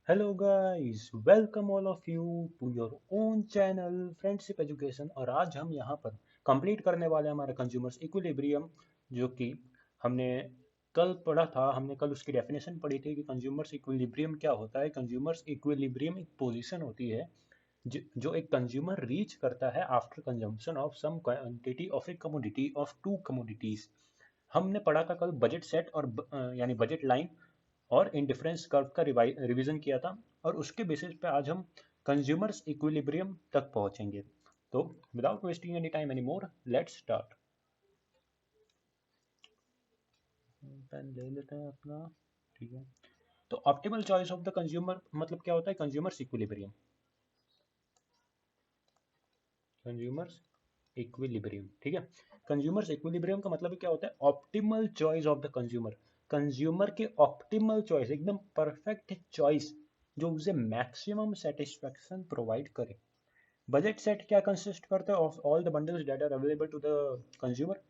Hello guys, welcome all of you to your own channel friendship education. और आज हम यहाँ पर कंप्लीट करने वाले हैं हमारा कंज्यूमर्स इक्विलिब्रियम, जो कि हमने कल पढ़ा था। हमने कल उसकी डेफिनेशन पढ़ी थी कि कंज्यूमर्स इक्विलिब्रियम क्या होता है। कंज्यूमर्स इक्विलिब्रियम एक पोजीशन होती है जो एक कंज्यूमर रीच करता है after consumption of some quantity of a commodity of two commodities. हमने पढ़ा था कल बजट सेट और यानी बजट लाइन और इंडिफरेंस कर्व का रिवीजन किया था, और उसके बेसिस पे आज हम कंज्यूमर्स इक्विलिब्रियम तक पहुंचेंगे। तो without wasting any time any more, let's start. Pen ले लेते हैं अपना। ठीक है, तो optimal choice of the consumer मतलब क्या होता है? Consumers equilibrium. कंज्यूमर्स इक्विलिब्रियम, ठीक है। कंज्यूमर्स इक्विलिब्रियम का मतलब क्या होता है? Optimal choice of the consumer. Consumer के ऑप्टिमल चॉइस, एकदम परफेक्ट चॉइस जो उसे मैक्सिमम सेटिस्फेक्शन प्रोवाइड करे। बजट सेट क्या कंसिस्ट करता है? Of all the bundles that are available to the consumer.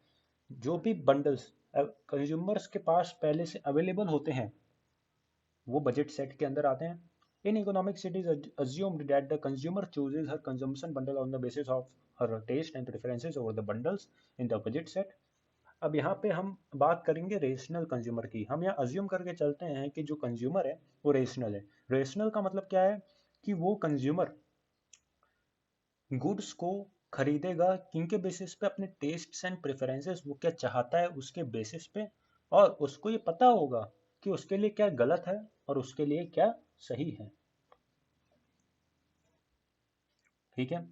जो भी बंडल्स कंज्यूमर्स के पास पहले से अवेलेबल होते हैं वो बजट सेट के अंदर आते हैं। In economics it is assumed that the consumer chooses her consumption bundle on the basis of her taste and preferences over the bundles in the budget set. अब यहाँ पे हम बात करेंगे रेशनल कंज्यूमर की। हम यहाँ अज्यूम करके चलते हैं कि जो कंज्यूमर है वो रेशनल है। रेशनल का मतलब क्या है? कि वो कंज्यूमर गुड्स को खरीदेगा किनके बेसिस पे? अपने टेस्ट्स एंड प्रेफरेंसेस, वो क्या चाहता है उसके बेसिस पे। और उसको ये पता होगा कि उसके लिए क्या गलत है और उसके लिए क्या सही है। ठीक है,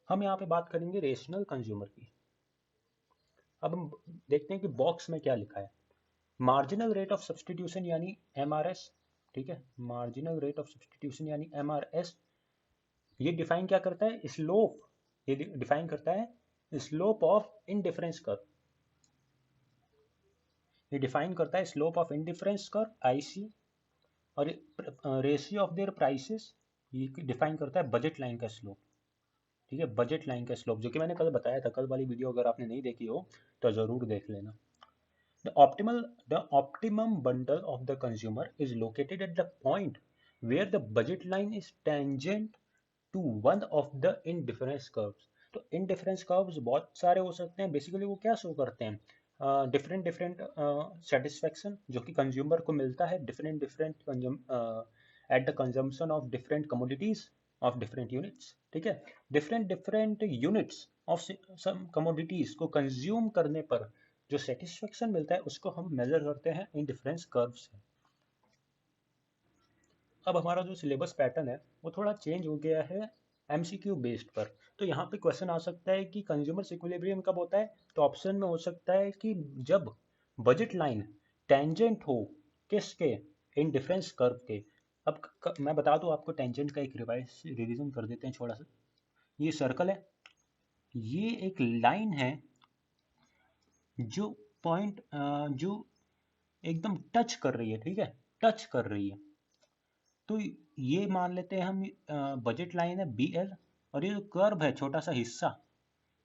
हम यहाँ पे बात करेंगे रेशनल कंज्यूमर की। अब हम देखते हैं कि बॉक्स में क्या लिखा है। मार्जिनल रेट ऑफ सब्सटीट्यूशन यानी एमआरएस। ठीक है, मार्जिनल रेट ऑफ सब्सटीट्यूशन यानी एमआरएस। ये डिफाइन क्या करता है? स्लोप। ये डिफाइन करता है स्लोप ऑफ इनडिफरेंस कर्व। ये डिफाइन करता है slope of indifference curve IC. और रेशियो ऑफ देयर प्राइसेस ये डिफाइन करता है बजट लाइन का स्लोप। ठीक है, बजट लाइन का स्लोप, जो कि मैंने कल बताया था। कल वाली वीडियो अगर आपने नहीं देखी हो तो ज़रूर देख लेना। The optimum bundle of the consumer is located at the point where the budget line is tangent to one of the indifference curves. तो indifference curves बहुत सारे हो सकते हैं। बेसिकली वो क्या शो करते हैं? डिफरेंट डिफरेंट सेटिस्फेक्शन जो कि कंज्यूमर को मिलता है different different at the consumption of different commodities of different units. ठीक है, different different units of some commodities को कंज्यूम करने पर जो सेटिस्फेक्शन मिलता है उसको हम मेजर करते हैं इन डिफरेंस कर्व से। अब हमारा जो सिलेबस पैटर्न है वो थोड़ा चेंज हो गया है एमसीक्यू बेस्ड पर। तो यहाँ पे क्वेश्चन आ सकता है कि कंज्यूमर इक्विलिब्रियम कब होता है? तो ऑप्शन में हो सकता है कि जब बजट लाइन टेंजेंट हो किसके? इन डिफरेंस कर्व के। अब मैं बता दूं आपको, टेंजेंट का एक रिवीजन कर देते हैं छोटा सा। ये सर्कल है, ये एक लाइन है जो पॉइंट जो एकदम टच कर रही है। ठीक है, टच कर रही है। तो ये मान लेते हैं हम बजट लाइन है बी एल, और ये जो कर्व है छोटा सा हिस्सा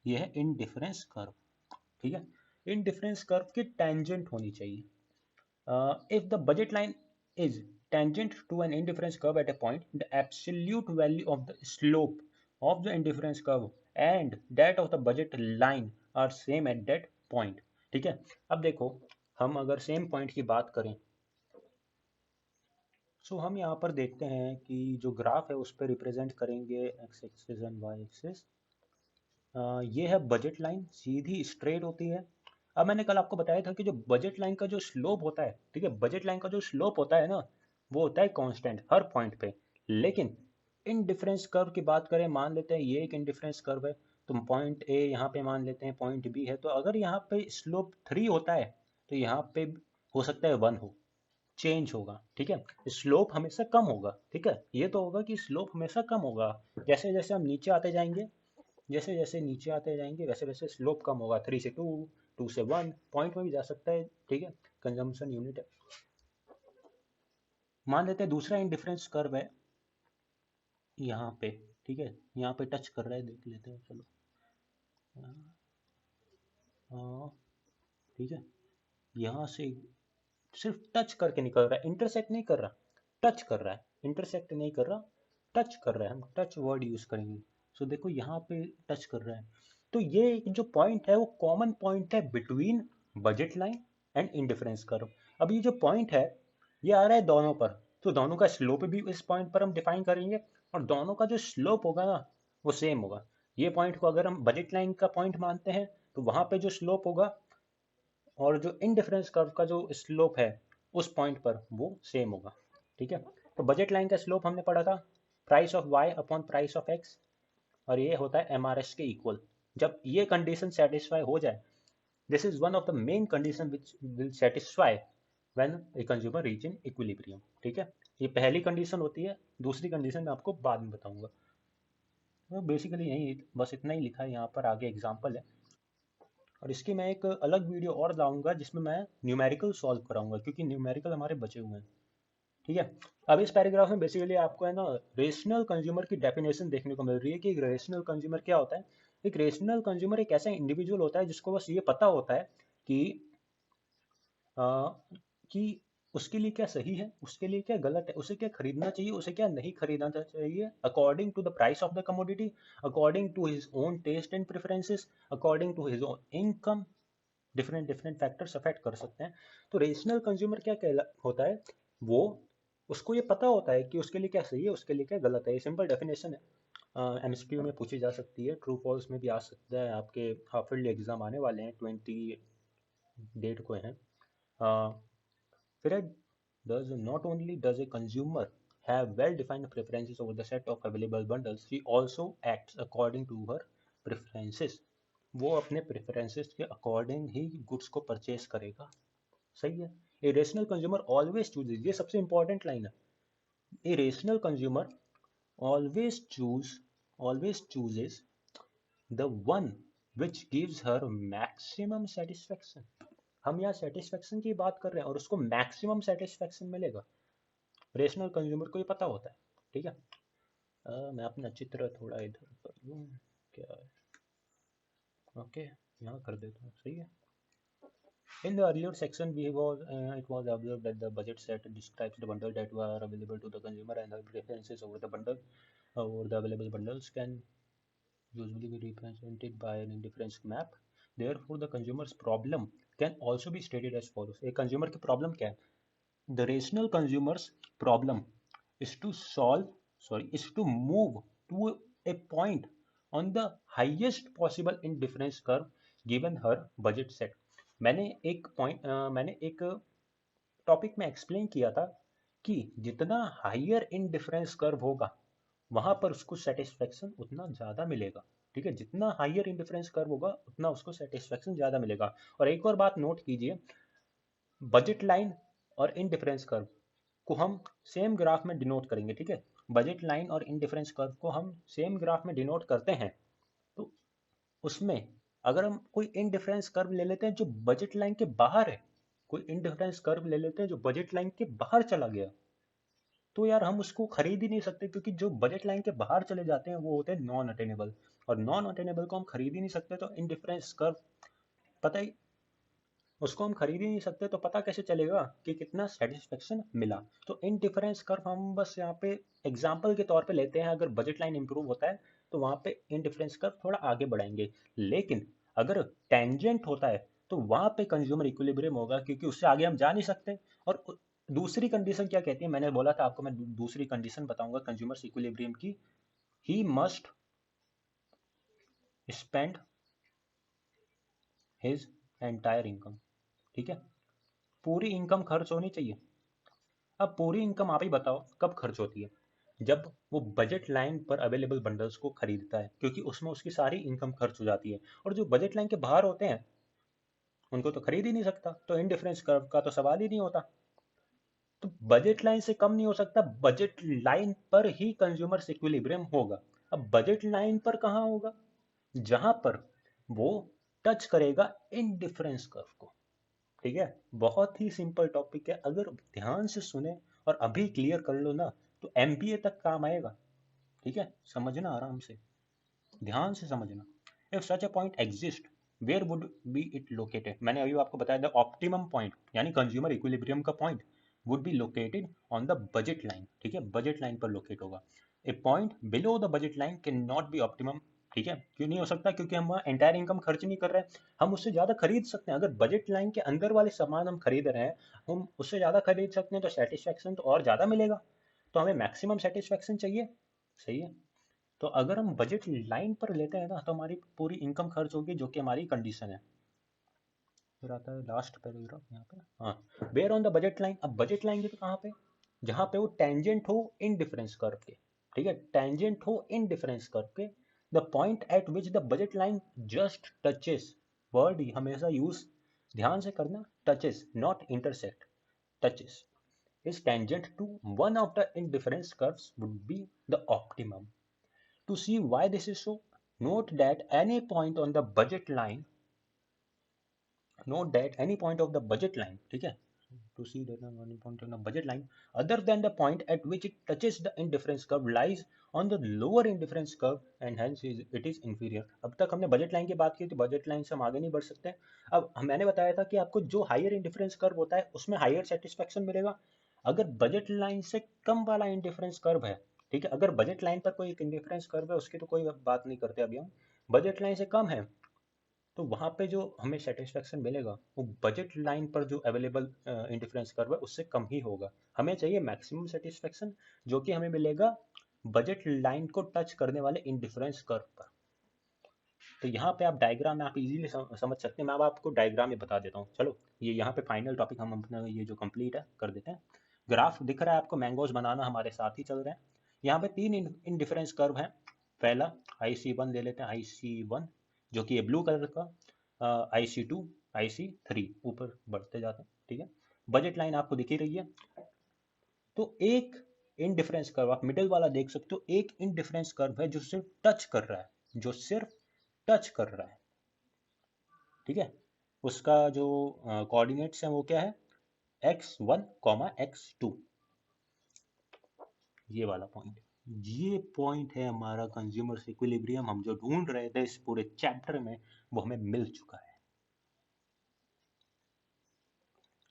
ये है इनडिफरेंस कर्व। ठीक है, इनडिफरेंस कर्व की टेंजेंट होनी चाहिए। If the budget line is tangent to an indifference curve at a point, the absolute value of the slope of the indifference curve and that of the budget line are same at that point. ठीक है, अब देखो हम अगर same point की बात करें सो हम यहाँ पर देखते हैं कि जो ग्राफ है उस पर रिप्रेजेंट करेंगे X axis and Y axis. ये है बजट लाइन, सीधी स्ट्रेट होती है। अब मैंने कल आपको बताया था कि जो बजट लाइन का जो स्लोप होता है, ठीक है, बजट लाइन का जो स्लोप होता है ना, वो होता है कांस्टेंट हर पॉइंट पे। लेकिन इन डिफरेंस कर्व की बात करें, मान लेते हैं ये एक इंडिफरेंस कर्व है, तो पॉइंट ए यहाँ पे मान लेते हैं, पॉइंट बी है। तो अगर यहाँ पे स्लोप 3 होता है तो यहाँ पे हो सकता है 1 हो, चेंज होगा। ठीक है, स्लोप हमेशा कम होगा। ठीक है, ये तो होगा कि स्लोप हमेशा कम होगा। जैसे जैसे हम नीचे आते जाएंगे, जैसे जैसे नीचे आते जाएंगे वैसे वैसे स्लोप कम होगा। 3 से 2, 2 से 1 पॉइंट में भी जा सकता है। ठीक है, कंजम्पशन यूनिट है। मान लेते हैं दूसरा इंडिफरेंस कर्व है यहाँ पे। ठीक है, यहाँ पे टच कर रहा है, देख लेते हैं चलो। हाँ, ठीक है, यहाँ से सिर्फ टच करके निकल रहा है, इंटरसेक्ट नहीं कर रहा। टच कर रहा है, इंटरसेक्ट नहीं कर रहा, टच कर रहा है, हम टच वर्ड यूज करेंगे। सो देखो यहाँ पे टच कर रहा है, तो ये जो पॉइंट है वो कॉमन पॉइंट है between budget line and indifference curve. अब ये जो पॉइंट है ये आ रहा है दोनों पर, तो दोनों का स्लोप भी इस पॉइंट पर हम डिफाइन करेंगे, और दोनों का जो स्लोप होगा ना वो सेम होगा। ये पॉइंट को अगर हम बजट लाइन का पॉइंट मानते हैं तो वहां पे जो स्लोप होगा और जो इनडिफरेंस कर्व का जो स्लोप है उस पॉइंट पर वो सेम होगा। ठीक है, तो बजट लाइन का स्लोप हमने पढ़ा था price of Y upon price of X, और ये होता है एमआरएस के इक्वल। जब ये कंडीशन सेटिस्फाई हो जाए, this is one of the main condition which will satisfy when a consumer reach in equilibrium. ठीक है, ये पहली कंडीशन होती है, दूसरी कंडीशन मैं आपको बाद में बताऊंगा। तो बेसिकली यही बस इतना ही लिखा है यहाँ पर, आगे एग्जाम्पल है, और इसकी मैं एक अलग वीडियो और लाऊंगा जिसमें मैं न्यूमेरिकल सॉल्व कराऊंगा, क्योंकि न्यूमेरिकल हमारे बचे हुए हैं। ठीक है, अब इस पैराग्राफ में बेसिकली आपको है ना रेशनल कंज्यूमर की डेफिनेशन देखने को मिल रही है कि एक रेशनल कंज्यूमर क्या होता है। एक रेशनल कंज्यूमर एक ऐसा इंडिविजुअल होता है जिसको बस ये पता होता है कि आ, कि उसके लिए क्या सही है, उसके लिए क्या गलत है, उसे क्या खरीदना चाहिए, उसे क्या नहीं खरीदना चाहिए, according to the price of the commodity, according to his own taste and preferences, according to his own income. Different different factors affect कर सकते हैं। तो रेशनल कंज्यूमर क्या होता है, वो उसको ये पता होता है कि उसके लिए क्या सही है, उसके लिए क्या गलत है। ये सिंपल डेफिनेशन है, एमसीक्यू में पूछी जा सकती है, ट्रू फॉल्स में भी आ सकता है, आपके हाफ ईयरली एग्जाम आने वाले हैं 20 डेट को हैं। Fred does not only does a consumer have well-defined preferences over the set of available bundles, she also acts according to her preferences. वो अपने प्रेफरेंसेस के अकॉर्डिंग ही गुड्स को परचेज करेगा। सही है, a rational consumer always chooses, ये सबसे important line है, a rational consumer always chooses the one which gives her maximum satisfaction. हम यहाँ सेटिस्फेक्शन की बात कर रहे हैं और उसको मैक्सिमम सेटिस्फेक्शन मिलेगा, रेशनल कंज्यूमर को ये पता होता है। ठीक है, मैं अपना चित्र थोड़ा इधर कर दूँ, क्या है, ओके यहाँ कर देता हूँ। सही है, in the earlier section it was observed that the budget set describes the bundle that were available to the consumer, and the preferences over the bundle over the available bundles can usually be represented by an indifference map. Therefore, the consumer's problem can also be stated as follows. एक consumer की problem क्या है? The rational consumer's problem is to move to a point on the highest possible indifference curve given her budget set. मैंने एक topic में explain किया था कि जितना हायर इंडिफरेंस कर्व होगा वहां पर उसको सेटिस्फेक्शन उतना ज्यादा मिलेगा। ठीक है, जितना हायर इंडिफरेंस कर्व होगा उतना उसको सेटिस्फेक्शन ज्यादा मिलेगा। और एक और बात नोट कीजिए, बजट लाइन और इनडिफरेंस कर्व को हम सेम ग्राफ में डिनोट करेंगे। ठीक है, बजट लाइन और इनडिफरेंस कर्व को हम सेम ग्राफ में डिनोट करते हैं, तो उसमें अगर हम कोई इनडिफरेंस कर्व ले लेते हैं जो बजट लाइन के बाहर है, कोई इनडिफरेंस कर्व ले लेते हैं जो बजट लाइन के बाहर चला गया, तो यार हम उसको खरीद ही नहीं सकते, क्योंकि जो बजट लाइन के बाहर चले जाते हैं वो होते हैं नॉन अटेनेबल, और नॉन अटेनेबल को हम खरीद ही नहीं सकते। तो इनडिफरेंस कर्व पता ही, उसको हम खरीद ही नहीं सकते, तो पता कैसे चलेगा कि कितना सेटिस्फेक्शन मिला। तो इन डिफरेंस कर्व हम बस यहाँ पे एग्जाम्पल के तौर पे लेते हैं, अगर बजट लाइन इंप्रूव होता है तो वहाँ पे इन डिफरेंस कर्व थोड़ा आगे बढ़ाएंगे, लेकिन अगर टेंजेंट होता है तो वहाँ पे कंज्यूमर इक्विलिब्रियम होगा, क्योंकि उससे आगे हम जा नहीं सकते। और दूसरी कंडीशन क्या कहती है, मैंने बोला था आपको, मैं दूसरी कंडीशन बताऊंगा कंज्यूमर इक्विलिब्रियम की, he must spend his entire income. ठीक है, पूरी इनकम खर्च होनी चाहिए। अब पूरी इनकम आप ही बताओ कब खर्च होती है, जब वो बजट लाइन पर अवेलेबल बंडल्स को खरीदता है, क्योंकि उसमें उसकी सारी इनकम खर्च हो जाती है। और जो बजट लाइन के बाहर होते हैं उनको तो खरीद ही नहीं सकता, तो इनडिफरेंस कर्व का तो सवाल ही नहीं होता। तो बजट लाइन से कम नहीं हो सकता, बजट लाइन पर ही कंज्यूमर इक्विलिब्रियम होगा। अब बजट लाइन पर कहाँ होगा, जहां पर वो टच करेगा इनडिफरेंस कर्व को। ठीक है, बहुत ही सिंपल टॉपिक है, अगर ध्यान से सुने और अभी क्लियर कर लो ना तो एमबीए तक काम आएगा। ठीक है, समझना आराम से, ध्यान से समझना। If such a point exist, where would be it located. मैंने अभी आपको बताया था ऑप्टिमम पॉइंट, यानी कंज्यूमर इक्विलिब्रियम का point would be located on the budget line, ठीक है, बजट लाइन पर लोकेट होगा। A point below the budget line can not be optimum, ठीक है, क्यों नहीं हो सकता, क्योंकि हम वहाँ एंटायर इनकम खर्च नहीं कर रहे हैं, हम उससे ज़्यादा खरीद सकते हैं। अगर बजट लाइन के अंदर वाले सामान हम खरीद रहे हैं, हम उससे ज़्यादा खरीद सकते हैं, तो सेटिस्फैक्शन तो और ज़्यादा मिलेगा, तो हमें मैक्सिमम सेटिस्फैक्शन चाहिए, सही है। तो अगर हम बजट लाइन पर लेते हैं ना, तो हमारी पूरी इनकम खर्च होगी, जो कि हमारी कंडीशन है। फिर आता है लास्ट पैराग्राफ यहाँ पे, हाँ, where on the budget line. अब बजट लाइन की तो कहाँ पे, जहाँ पे वो टेंजेंट हो इन डिफरेंस कर्व के, ठीक है, टेंजेंट हो इन डिफरेंस कर्व के, the point eight which the budget line just touches, word हमेशा यूज ध्यान से करना, touches not intersect, touches is tangent to one of the indifference curves would be the optimum. To see why this is so, note that any point on the budget line, note that any point of the budget line, ठीक है, to see that any point on the budget line other than the point at which it touches the indifference curve lies on the lower indifference curve and hence it is inferior. अब तक हमने budget line की बात की, तो budget line से हम आगे नहीं बढ़ सकते। अब मैंने बताया था कि आपको जो हायर इंडिफरेंस कर्व होता है उसमें हायर सेटिस्फेक्शन मिलेगा। अगर बजट लाइन से कम वाला इंडिफरेंस कर्व है, ठीक है, अगर बजट लाइन पर कोई एक इंडिफरेंस कर्व है, उसकी तो कोई बात नहीं करते अभी हम, बजट लाइन से कम है, तो वहाँ पे जो हमें सेटिस्फेक्शन मिलेगा वो बजट लाइन पर जो अवेलेबल इंडिफरेंस कर्व है उससे कम ही होगा। हमें चाहिए मैक्सिमम सेटिस्फेक्शन, जो कि हमें मिलेगा बजट लाइन को टच करने वाले इंडिफरेंस कर्व पर। तो यहाँ पे आप डायग्राम में आप इजीली समझ सकते हैं, मैं अब आपको डायग्राम में बता देता हूँ। चलो ये यहाँ पे फाइनल टॉपिक हम अपना ये जो कंप्लीट है कर देते हैं। ग्राफ दिख रहा है आपको, मैंगोज बनाना हमारे साथ ही चल रहे हैं। यहाँ पे 3 इंडिफरेंस कर्व हैं। पहला IC1 ले लेते हैं, IC1 जो कि ये ब्लू कलर का, IC2, IC3 ऊपर बढ़ते जाते हैं, ठीक है। बजट लाइन आपको दिख ही रही है। तो एक इनडिफरेंस कर्व आप मिडिल वाला देख सकते हो, एक इनडिफरेंस कर्व है जो सिर्फ टच कर रहा है, जो सिर्फ टच कर रहा है, ठीक है। उसका जो कोऑर्डिनेट्स हैं वो क्या है, x1, x2, ये वाला पॉइंट, ये पॉइंट है हमारा कंज्यूमर्स इक्विलिब्रियम। हम जो ढूंढ रहे थे इस पूरे चैप्टर में वो हमें मिल चुका है,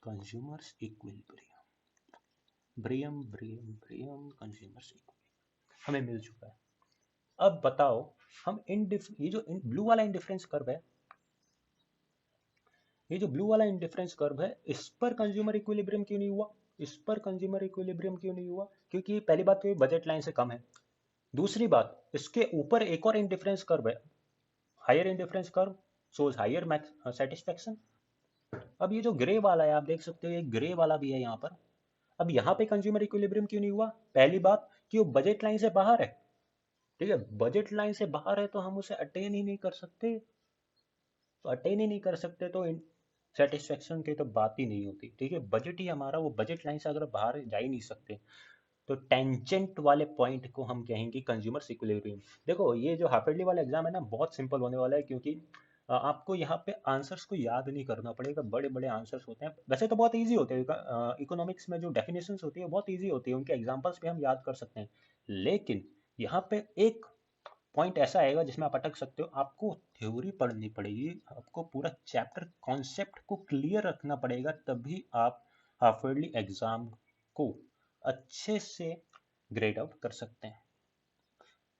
कंज्यूमर्स इक्विलिब्रियम, ब्रियम ब्रियम ब्रियम कंज्यूमर्स इक्विलिब्रियम हमें मिल चुका है। अब बताओ हम ये जो ब्लू वाला इंडिफरेंस कर्व है, ये जो ब्लू वाला इंडिफरेंस कर्व है, इस पर कंज्यूमर इक्विलिब्रियम क्यों नहीं हुआ, इस पर कंज्यूमर इक्विलिब्रियम क्यों नहीं हुआ, क्योंकि पहली बात तो ये बजट लाइन से कम है। दूसरी बात, इसके ऊपर एक और इंडिफरेंस कर्व है, higher indifference curve shows higher max satisfaction. अब ये जो ग्रे वाला है आप देख सकते हो, ये ग्रे वाला भी है यहाँ पर। अब यहाँ पे कंज्यूमर इक्विलिब्रियम क्यों नहीं हुआ, पहली बात कि वो बजट लाइन से बाहर है, ठीक है, बजट लाइन से बाहर है तो हम उसे अटेन ही नहीं कर सकते, तो अटेन ही नहीं कर सकते तो सेटिस्फेक्शन की तो बात ही नहीं होती, ठीक है। बजट ही हमारा, वो बजट लाइन से अगर बाहर जा ही नहीं सकते, तो टेंजेंट वाले पॉइंट को हम कहेंगे कंज्यूमर इक्विलिब्रियम। देखो ये जो हाफ ईयरली वाला एग्जाम है ना, बहुत सिंपल होने वाला है, क्योंकि आपको यहाँ पे आंसर्स को याद नहीं करना पड़ेगा, बड़े बड़े आंसर्स होते हैं, वैसे तो बहुत इजी होते हैं, इकोनॉमिक्स में जो डेफिनेशंस होती है बहुत इजी होती है, उनके एग्जांपल्स भी हम याद कर सकते हैं। लेकिन यहाँ पे एक पॉइंट ऐसा आएगा जिसमें आप अटक सकते हो, आपको थ्योरी पढ़नी पड़ेगी, आपको पूरा चैप्टर कॉन्सेप्ट को क्लियर रखना पड़ेगा, तभी आप हाफ ईयरली एग्जाम को अच्छे से ग्रेड आउट कर सकते हैं।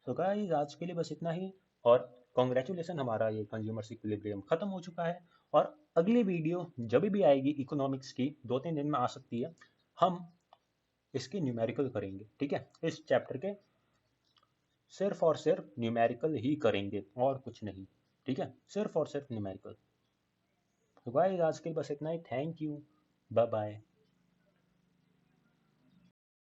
तो गाइस आज के लिए बस इतना ही, और कॉन्ग्रेचुलेसन, हमारा ये कंज्यूमर इक्विलिब्रियम खत्म हो चुका है। और अगली वीडियो जब भी आएगी इकोनॉमिक्स की, 2-3 दिन में आ सकती है, हम इसके न्यूमेरिकल करेंगे, ठीक है, इस चैप्टर के सिर्फ और सिर्फ न्यूमेरिकल ही करेंगे और कुछ नहीं, ठीक है, सिर्फ और सिर्फ न्यूमेरिकल। तो गाइस आज के लिए बस इतना ही, थैंक यू, बाय बाय।